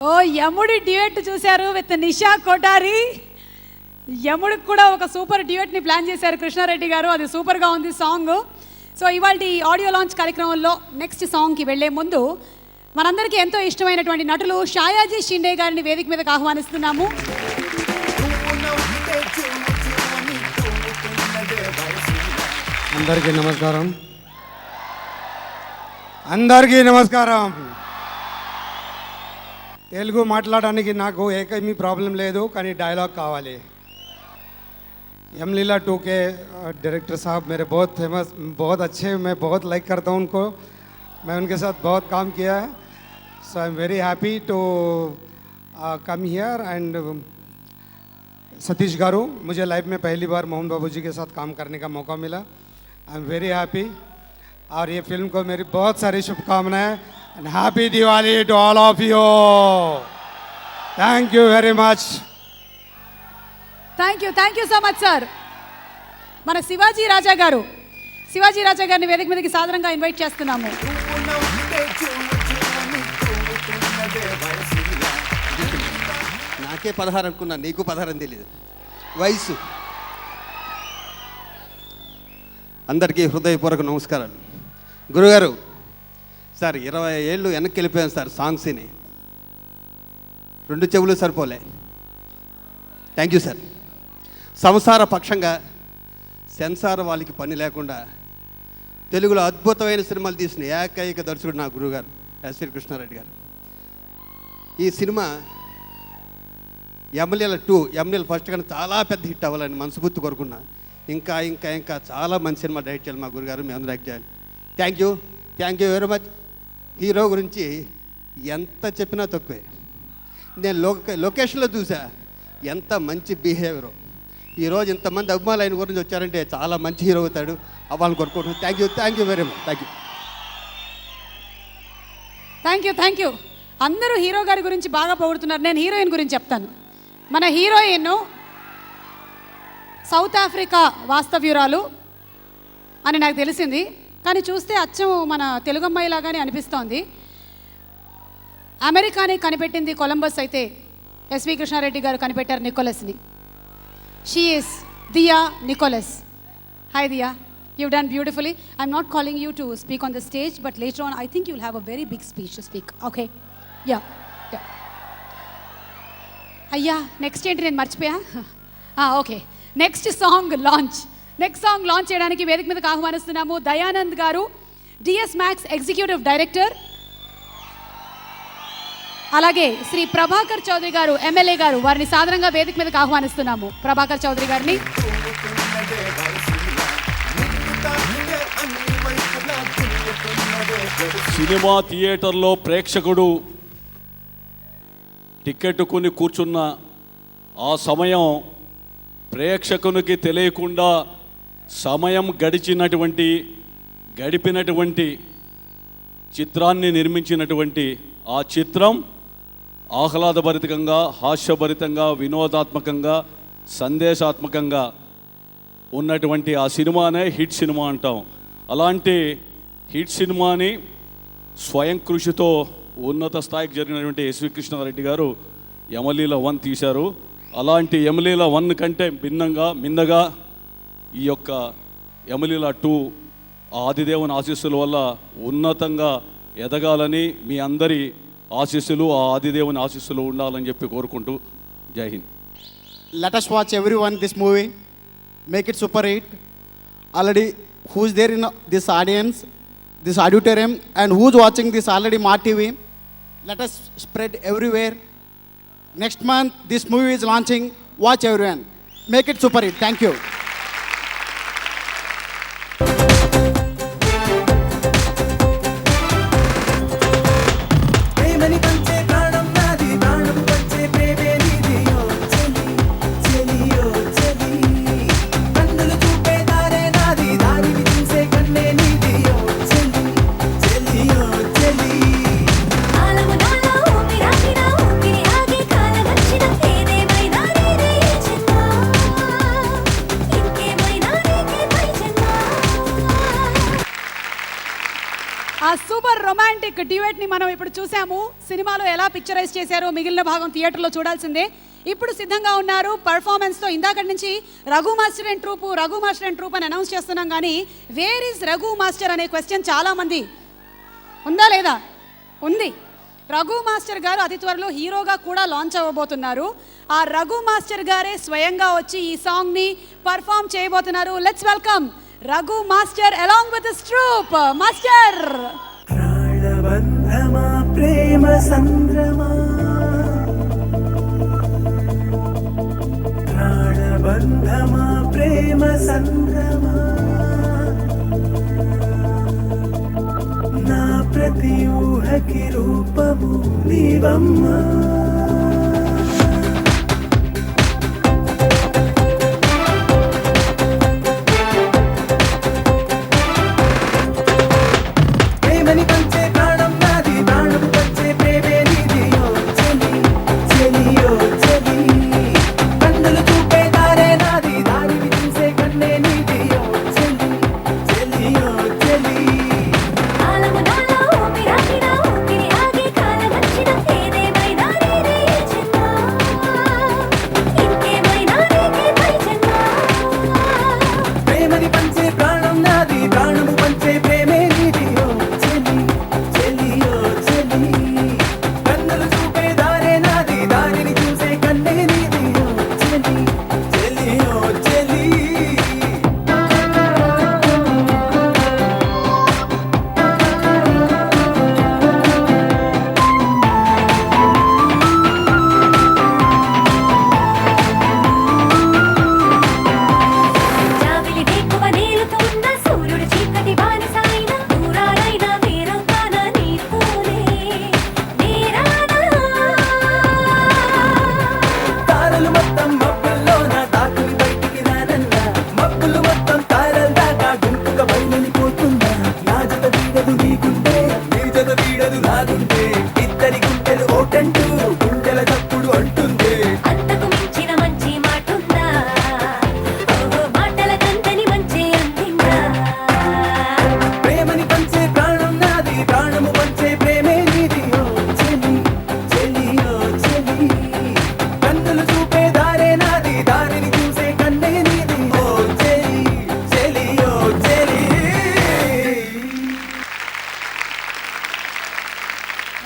ఓ యముడి duet చూశారు with నిషా కోటారి. యముడికి కూడా ఒక సూపర్ డ్యూయట్ని ప్లాన్ చేశారు కృష్ణారెడ్డి గారు. అది సూపర్గా ఉంది సాంగ్. సో ఇవాళ ఆడియో లాంచ్ కార్యక్రమంలో నెక్స్ట్ సాంగ్కి వెళ్లే ముందు మనందరికీ ఎంతో ఇష్టమైనటువంటి నటులు షాయాజీ షిండే గారిని వేదిక మీదకి ఆహ్వానిస్తున్నాము. అందరికీ నమస్కారం. అందరికీ నమస్కారం. తెలుగు మాట్లాడడానికి నాకు ఏకమీ ప్రాబ్లం లేదు, కానీ डायलॉग కావాలి. यमलीला 2 के डायरेक्टर साहब मेरे बहुत फेमस, बहुत अच्छे, मैं बहुत लाइक करता हूँ उनको. मैं उनके साथ बहुत काम किया है. So I am very happy to come here. And Satish garu, मुझे लाइफ में पहली बार मोहन बाबू जी के साथ काम करने का मौका मिला. आई एम वेरी हैप्पी. और ये फिल्म को मेरी बहुत सारी शुभकामनाएं. And happy Diwali to all of you. Thank you very much. Thank you so much sir. మన శివాజీ రాజా గారిని వేదిక మీదకి సాధారణంగా ఇన్వైట్ చేస్తున్నాము. నాకే 16 అనుకున్నా, నీకు 16 తెలీదు వయసు. అందరికీ హృదయపూర్వక నమస్కారాలు. గురుగారు సార్ 20 ఏళ్ళు వెనక్కి వెళ్ళిపోయాను సార్. సాంగ్స్ని 2 చెవులు సరిపోలే. Thank you sir. సంసార పక్షంగా సెన్సార్ వాళ్ళకి పని లేకుండా తెలుగులో అద్భుతమైన సినిమాలు తీసిన ఏకైక దర్శకుడు నా గురువుగారు ఎస్వి కృష్ణారెడ్డి గారు. ఈ సినిమా యమలీల 2, యమలీల ఫస్ట్ కానీ చాలా పెద్ద హిట్ అవ్వాలని మనస్ఫూర్తి కోరుకున్నా. ఇంకా ఇంకా ఇంకా చాలా మంచి సినిమా డైరెక్ట్ చేయాలి మా గురుగారు, మీ అందరూ యాక్ట్ చేయాలి. Thank you very much. Hero గురించి ఎంత చెప్పినా తక్కువే. నేను లొకేషన్లో చూసా ఎంత మంచి బిహేవియర్. ఈరోజు ఇంతమంది అభిమానులు ఆయన గురించి వచ్చారంటే చాలా మంచి హీరో అవుతాడు, అవ్వాలని కోరుకుంటున్నాను. Thank you very much. Thank you. అందరూ హీరో గారి గురించి బాగా పొగుడుతున్నారు. నేను హీరోయిన్ గురించి చెప్తాను. మన హీరోయిన్ సౌత్ ఆఫ్రికా వాస్తవ్యురాలు అని నాకు తెలిసింది, కానీ చూస్తే అచ్చం మన తెలుగు అమ్మాయిలాగానే అనిపిస్తోంది. అమెరికాని కనిపెట్టింది కొలంబస్ అయితే ఎస్వి కృష్ణారెడ్డి గారు కనిపెట్టారు నికోలస్ని. She is Diya Nicholas. Hi Diya, you've done beautifully. I'm not calling you to speak on the stage, but later on I think you'll have a very big speech to speak. Okay? Yeah. అయ్యా next ఏంటి, నేను మర్చిపోయా. Okay, next song launch చేయడానికి వేదిక మీదకి ఆహ్వానిస్తున్నాము దయానంద్ గారు, DS max executive director. అలాగే శ్రీ ప్రభాకర్ చౌదరి గారు ఎమ్మెల్యే గారు, వారిని సాధారణంగా వేదిక మీదకి ఆహ్వానిస్తున్నాము. ప్రభాకర్ చౌదరి గారిని. సినిమా థియేటర్లో ప్రేక్షకుడు టికెట్ కొని కూర్చున్న ఆ సమయం ప్రేక్షకునికి తెలియకుండా సమయం గడిపినటువంటి చిత్రాన్ని నిర్మించినటువంటి ఆ చిత్రం ఆహ్లాదభరితంగా, హాస్యభరితంగా, వినోదాత్మకంగా, సందేశాత్మకంగా ఉన్నటువంటి ఆ సినిమానే హిట్ సినిమా అంటాం. అలాంటి హిట్ సినిమాని స్వయం కృషితో ఉన్నత స్థాయికి జరిగినటువంటి ఎస్వి కృష్ణారెడ్డి గారు యమలీల 1 తీశారు. అలాంటి యమలీల 1 కంటే మిన్నగా ఈ యొక్క యమలీల 2 ఆదిదేవుని ఆశీస్సుల వల్ల ఉన్నతంగా ఎదగాలని, మీ అందరి ఆశీస్సులు ఆ ఆదిదేవుని ఆశీస్సులు ఉండాలని చెప్పి కోరుకుంటూ జై Hind. Let us watch everyone this movie, make it super hit. Already who's there in this audience, this auditorium, and who's watching this already Ma TV, let us spread everywhere. Next month this movie is launching. Watch everyone, make it super hit. Thank you. Super romantic duet ని మనం ఇప్పుడు చూసాము. సినిమాలో ఎలా picturise చేశారో మిగిలిన భాగం థియేటర్లో చూడాల్సిందే. ఇప్పుడు సిద్ధంగా ఉన్నారు పర్ఫార్మెన్స్ తో. ఇందాక నుంచి రఘు మాస్టర్ అండ్ ట్రూప్ అని అనౌన్స్ చేస్తున్నాం, కానీ వేర్ ఇస్ రఘు మాస్టర్ అనే క్వశ్చన్ చాలా మంది ఉందా లేదా? ఉంది. రఘు మాస్టర్ గారు అతి త్వరలో హీరోగా కూడా లాంచ్ అవ్వబోతున్నారు. ఆ రఘు మాస్టర్ గారే స్వయంగా వచ్చి ఈ సాంగ్ ని పర్ఫామ్ చేయబోతున్నారు. Let's welcome Raghu master along with his troupe. Master. ప్రాణబంధమా ప్రేమ సంద్రమా, ప్రాణబంధమా ప్రేమ సంద్రమా, నా ప్రతి ఊహకి రూపము నీవమ్మా.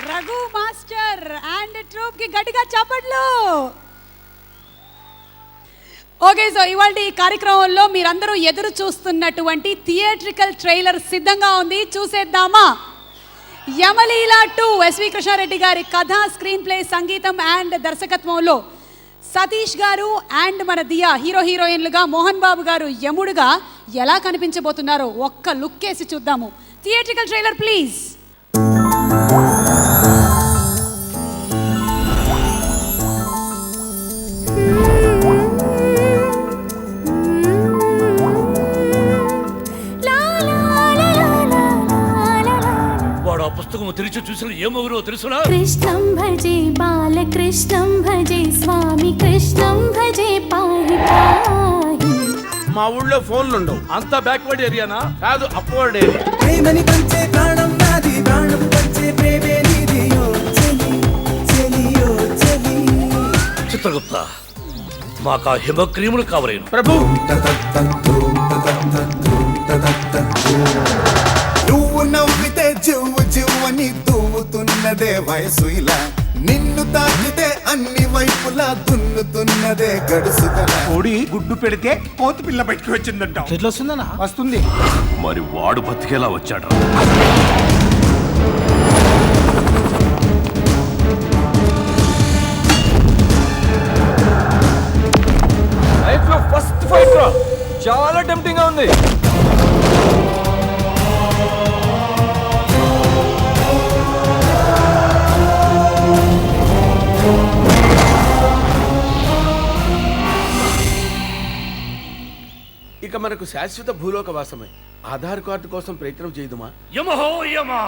రఘు మాస్టర్ అండ్ ట్రూప్ కి గట్టిగా చప్పట్లు. ఓకే, సో ఇవాళ ఈ కార్యక్రమంలో మీరందరూ ఎదురు చూస్తున్నటువంటి థియేట్రికల్ ట్రైలర్ సిద్ధంగా ఉంది. చూసేద్దామా? యమలీల 2 ఎస్వి కృష్ణారెడ్డి గారి కథ, స్క్రీన్ ప్లే, సంగీతం అండ్ దర్శకత్వంలో సతీష్ గారు అండ్ మన దియా హీరోయిన్లుగా, మోహన్ బాబు గారు యముడుగా ఎలా కనిపించబోతున్నారో ఒక్క లుక్ వేసి చూద్దాము. Theatrical trailer please. పుస్తకం తెరిచి చూసిన ఏమొగరో తెలుసునా? కృష్ణం భజే బాలకృష్ణం భజే స్వామి కృష్ణం భజే పాహి పాహి. మా ఊళ్ళో ఫోన్లు ఉండవు, అంతా బ్యాక్వర్డ్ ఏరియానా? కాదు, అప్వర్డ్ ఏరియా. ప్రేమని పంచే ప్రాణం నాది, ప్రాణం పంచే ప్రేమే నీది, ఓ చెలి చెలి ఓ చెలి. చిత్రగుప్త, మాకు ఆ హిమక్రీములు కావలేను. ప్రభు, నువ్వు నవ్వితే జువ్వు జువ్వని దువ్వుతున్నదే వయసు ఇలా, నిన్ను తాకితే అన్ని వైపులా దున్నుతున్నదే గడుసుదల. కోడి గుడ్డు పెడితే కోతి పిల్ల బయటకు వచ్చిందంట. ఎట్లా వస్తుందన్నా? వస్తుంది. మరి వాడు బతికేలా వచ్చాడు. ఫస్ట్ ఫైట్ చాలా టెంప్టింగ్ గా ఉంది. ఇక మనకు శాశ్వత భూలోక వాసమే. ఆధార్ కార్డు కోసం ప్రయత్నం చేయదుమా? యమహో యమా,